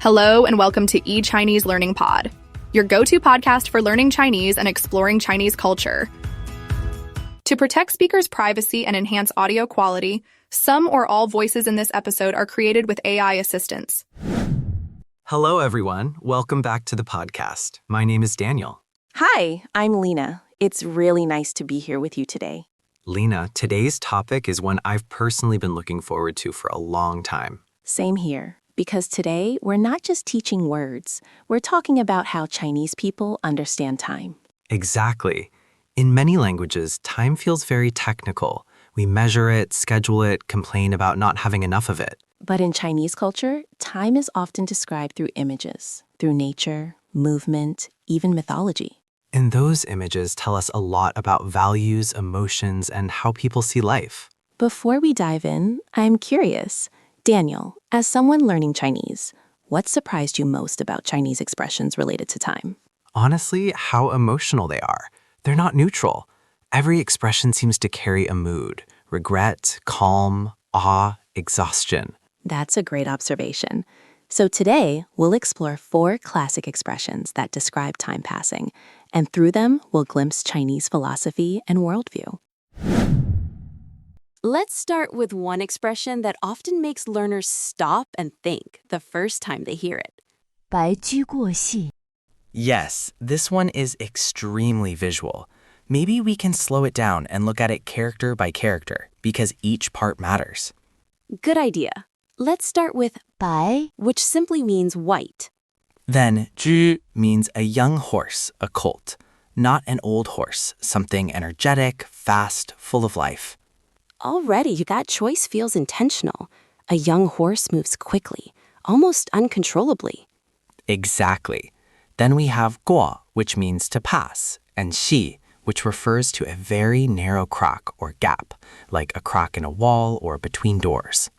Hello and welcome to eChinese Learning Pod, your go-to podcast for learning Chinese and exploring Chinese culture. To protect speakers' privacy and enhance audio quality, some or all voices in this episode are created with AI assistance. Hello, everyone. Welcome back to the podcast. My name is Daniel. Hi, I'm Lena. It's really nice to be here with you today. Lena, today's topic is one I've personally been looking forward to for a long time. Same here, because today we're not just teaching words. We're talking about how Chinese people understand time. Exactly. In many languages, time feels very technical. We measure it, schedule it, complain about not having enough of it. But in Chinese culture, time is often described through images, through nature, movement, even mythology. And those images tell us a lot about values, emotions, and how people see life. Before we dive in, I'm curious. Daniel, as someone learning Chinese, what surprised you most about Chinese expressions related to time? Honestly, how emotional they are. They're not neutral. Every expression seems to carry a mood: regret, calm, awe, exhaustion. That's a great observation. So today, we'll explore 4 classic expressions that describe time passing, and through them, we'll glimpse Chinese philosophy and worldview. Let's start with one expression that often makes learners stop and think the first time they hear it. 白驹过隙. Yes, this one is extremely visual. Maybe we can slow it down and look at it character by character, because each part matters. Good idea. Let's start with 白 which simply means white. Then, 驹 means a young horse, a colt, not an old horse, something energetic, fast, full of life. Already, that choice feels intentional. A young horse moves quickly, almost uncontrollably. Exactly. Then we have 过, which means to pass, and 隙, which refers to a very narrow crack or gap, like a crack in a wall or between doors.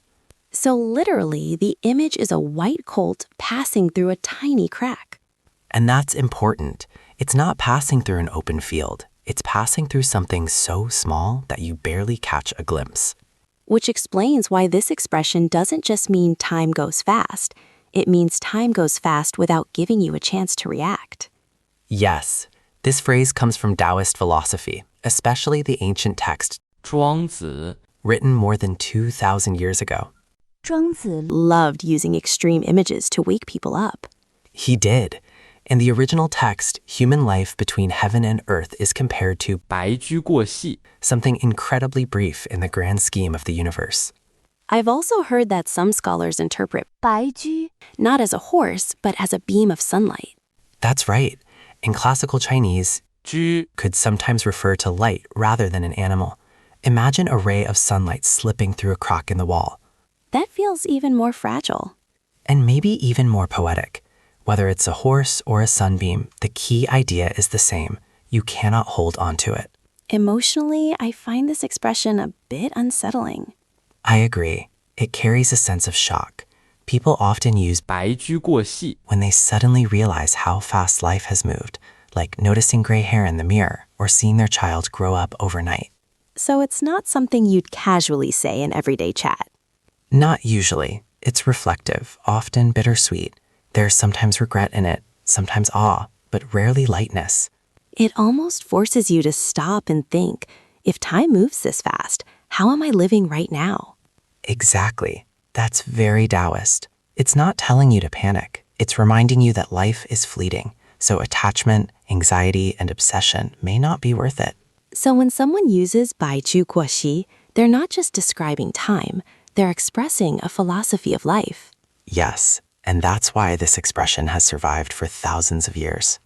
So literally, the image is a white colt passing through a tiny crack. And that's important. It's not passing through an open field. It's passing through something so small that you barely catch a glimpse. Which explains why this expression doesn't just mean time goes fast. It means time goes fast without giving you a chance to react. Yes, this phrase comes from Taoist philosophy, especially the ancient text 庄子 written more than 2,000 years ago. 庄子 Loved using extreme images to wake people up. He did. In the original text, human life between heaven and earth is compared to 白驹过隙 something incredibly brief in the grand scheme of the universe. I've also heard that some scholars interpret 白驹 not as a horse, but as a beam of sunlight. That's right. In classical Chinese, 驹 could sometimes refer to light rather than an animal. Imagine a ray of sunlight slipping through a crack in the wall. That feels even more fragile. And maybe even more poetic. Whether it's a horse or a sunbeam, the key idea is the same. You cannot hold onto it. Emotionally, I find this expression a bit unsettling. I agree. It carries a sense of shock. People often use 白驹过隙 when they suddenly realize how fast life has moved, like noticing gray hair in the mirror or seeing their child grow up overnight. So it's not something you'd casually say in everyday chat. Not usually. It's reflective, often bittersweet. There's sometimes regret in it, sometimes awe, but rarely lightness. It almost forces you to stop and think, if time moves this fast, how am I living right now? Exactly. That's very Taoist. It's not telling you to panic. It's reminding you that life is fleeting, so attachment, anxiety, and obsession may not be worth it. So when someone uses 白驹过隙, they're not just describing time, they're expressing a philosophy of life. Yes, and that's why this expression has survived for thousands of years.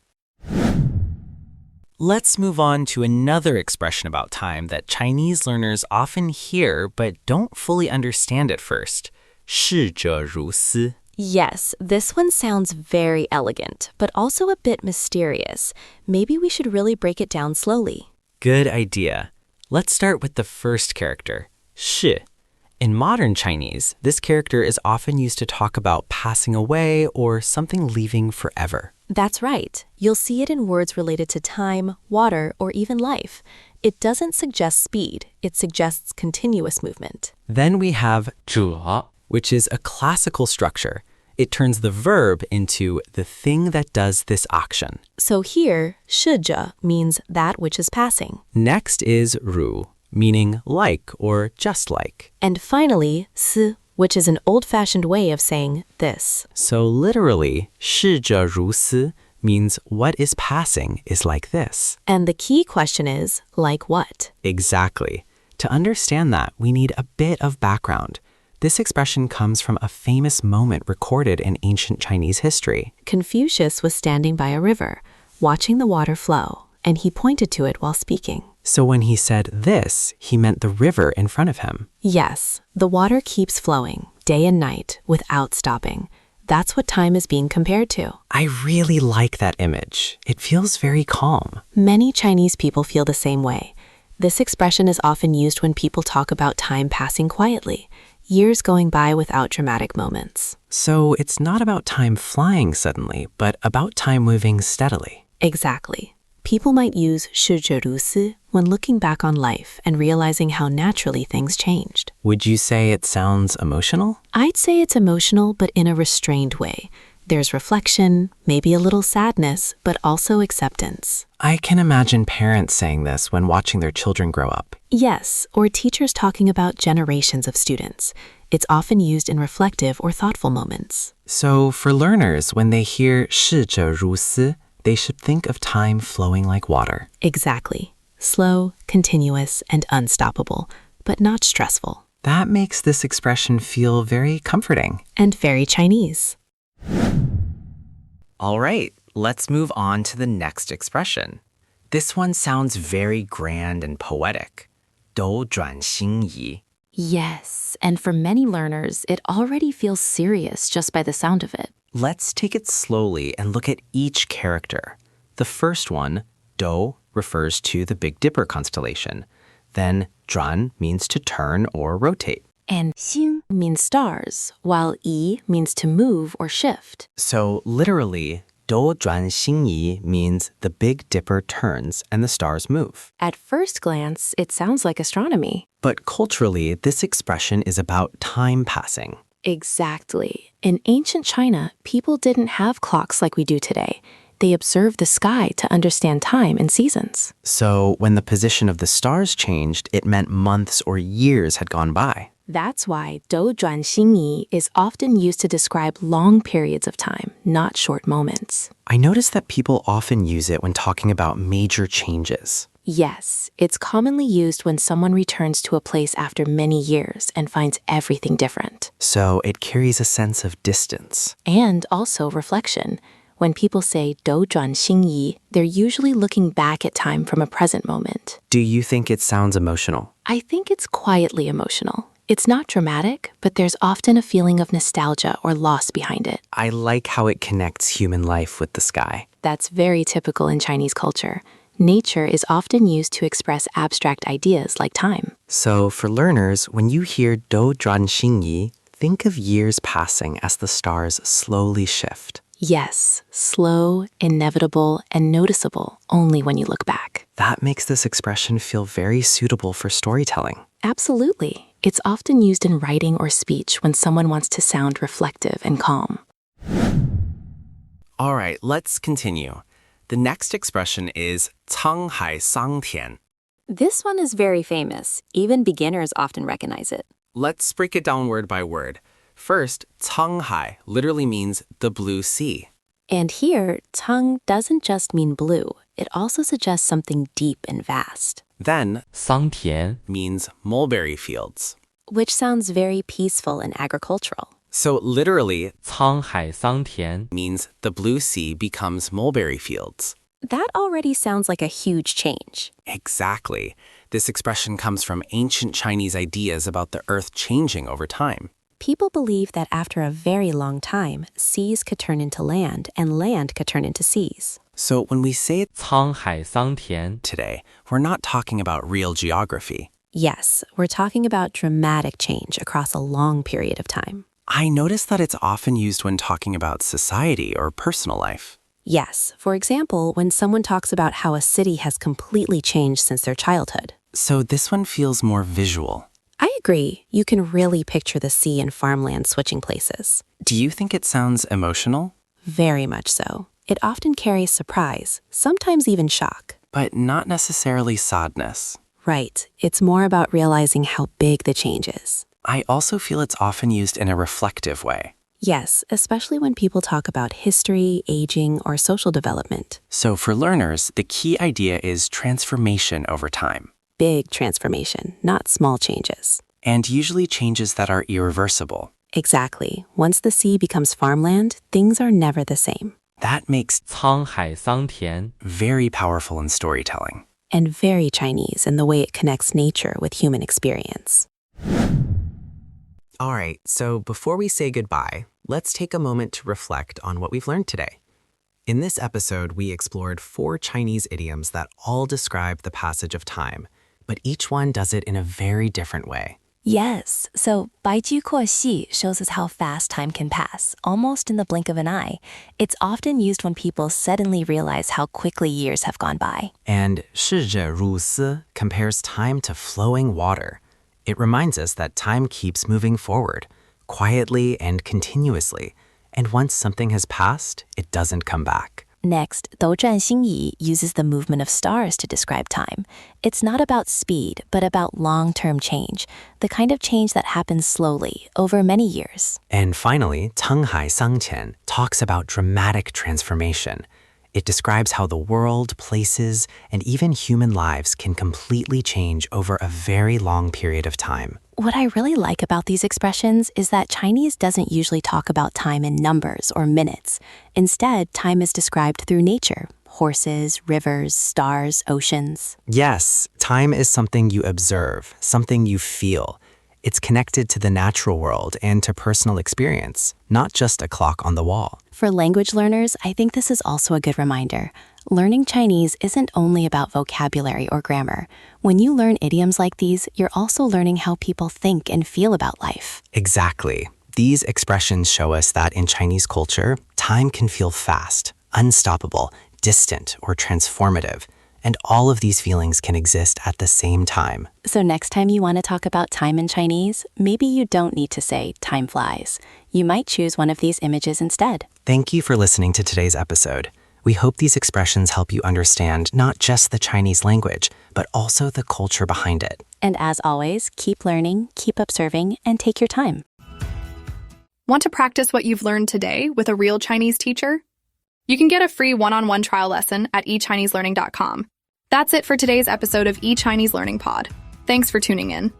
Let's move on to another expression about time that Chinese learners often hear but don't fully understand at first. 逝者如斯. Yes, this one sounds very elegant, but also a bit mysterious. Maybe we should really break it down slowly. Good idea. Let's start with the first character, 逝. In modern Chinese, this character is often used to talk about passing away or something leaving forever. That's right. You'll see it in words related to time, water, or even life. It doesn't suggest speed. It suggests continuous movement. Then we have 者 which is a classical structure. It turns the verb into the thing that does this action. So here, 逝者 means that which is passing. Next is 如, meaning like or just like. And finally, 斯, which is an old-fashioned way of saying this. So literally, 逝者如斯 means what is passing is like this. And the key question is, like what? Exactly. To understand that, we need a bit of background. This expression comes from a famous moment recorded in ancient Chinese history. Confucius was standing by a river, watching the water flow, and he pointed to it while speaking. So when he said this, he meant the river in front of him. Yes, the water keeps flowing, day and night, without stopping. That's what time is being compared to. I really like that image. It feels very calm. Many Chinese people feel the same way. This expression is often used when people talk about time passing quietly, years going by without dramatic moments. So it's not about time flying suddenly, but about time moving steadily. Exactly. People might use 逝者如斯 when looking back on life and realizing how naturally things changed. Would you say it sounds emotional? I'd say it's emotional, but in a restrained way. There's reflection, maybe a little sadness, but also acceptance. I can imagine parents saying this when watching their children grow up. Yes, or teachers talking about generations of students. It's often used in reflective or thoughtful moments. So for learners, when they hear 逝者如斯, they should think of time flowing like water. Exactly. Slow, continuous, and unstoppable, but not stressful. That makes this expression feel very comforting. And very Chinese. All right, let's move on to the next expression. This one sounds very grand and poetic. 斗转星移. Yes, and for many learners, it already feels serious just by the sound of it. Let's take it slowly and look at each character. The first one, Do, refers to the Big Dipper constellation. Then zhuǎn means to turn or rotate. And xīng means stars, while yi means to move or shift. So literally, 斗转星移 means the Big Dipper turns and the stars move. At first glance, it sounds like astronomy. But culturally, this expression is about time passing. Exactly. In ancient China, people didn't have clocks like we do today. They observed the sky to understand time and seasons. So when the position of the stars changed, it meant months or years had gone by. That's why 斗转星移 is often used to describe long periods of time, not short moments. I notice that people often use it when talking about major changes. Yes, it's commonly used when someone returns to a place after many years and finds everything different. So it carries a sense of distance. And also reflection. When people say 斗转星移, they're usually looking back at time from a present moment. Do you think it sounds emotional? I think it's quietly emotional. It's not dramatic, but there's often a feeling of nostalgia or loss behind it. I like how it connects human life with the sky. That's very typical in Chinese culture. Nature is often used to express abstract ideas like time. So for learners, when you hear 斗转星移, think of years passing as the stars slowly shift. Yes, slow, inevitable, and noticeable only when you look back. That makes this expression feel very suitable for storytelling. Absolutely. It's often used in writing or speech when someone wants to sound reflective and calm. All right, let's continue. The next expression is 沧海桑田. This one is very famous. Even beginners often recognize it. Let's break it down word by word. First, 沧海literally means the blue sea. And here, cāng doesn't just mean blue. It also suggests something deep and vast. Then, 桑田 means mulberry fields. Which sounds very peaceful and agricultural. So literally, 沧海桑田 means the blue sea becomes mulberry fields. That already sounds like a huge change. Exactly. This expression comes from ancient Chinese ideas about the earth changing over time. People believe that after a very long time, seas could turn into land and land could turn into seas. So when we say 沧海桑田 today, we're not talking about real geography. Yes, we're talking about dramatic change across a long period of time. I notice that it's often used when talking about society or personal life. Yes, for example, when someone talks about how a city has completely changed since their childhood. So this one feels more visual. I agree. You can really picture the sea and farmland switching places. Do you think it sounds emotional? Very much so. It often carries surprise, sometimes even shock. But not necessarily sadness. Right. It's more about realizing how big the change is. I also feel it's often used in a reflective way. Yes, especially when people talk about history, aging, or social development. So for learners, the key idea is transformation over time. Big transformation, not small changes. And usually changes that are irreversible. Exactly. Once the sea becomes farmland, things are never the same. That makes 沧海桑田 very powerful in storytelling. And very Chinese in the way it connects nature with human experience. All right, so before we say goodbye, let's take a moment to reflect on what we've learned today. In this episode, we explored 4 Chinese idioms that all describe the passage of time, but each one does it in a very different way. Yes, so 白驹过隙 shows us how fast time can pass, almost in the blink of an eye. It's often used when people suddenly realize how quickly years have gone by. And 逝者如斯 compares time to flowing water. It reminds us that time keeps moving forward, quietly and continuously, and once something has passed, it doesn't come back. Next, 斗转星移 uses the movement of stars to describe time. It's not about speed, but about long-term change, the kind of change that happens slowly, over many years. And finally, 沧海桑田 talks about dramatic transformation. It describes how the world, places, and even human lives can completely change over a very long period of time. What I really like about these expressions is that Chinese doesn't usually talk about time in numbers or minutes. Instead, time is described through nature: horses, rivers, stars, oceans. Yes, time is something you observe, something you feel. It's connected to the natural world and to personal experience, not just a clock on the wall. For language learners, I think this is also a good reminder. Learning Chinese isn't only about vocabulary or grammar. When you learn idioms like these, you're also learning how people think and feel about life. Exactly. These expressions show us that in Chinese culture, time can feel fast, unstoppable, distant, or transformative. And all of these feelings can exist at the same time. So next time you want to talk about time in Chinese, maybe you don't need to say time flies. You might choose one of these images instead. Thank you for listening to today's episode. We hope these expressions help you understand not just the Chinese language, but also the culture behind it. And as always, keep learning, keep observing, and take your time. Want to practice what you've learned today with a real Chinese teacher? You can get a free one-on-one trial lesson at eChineseLearning.com. That's it for today's episode of eChinese Learning Pod. Thanks for tuning in.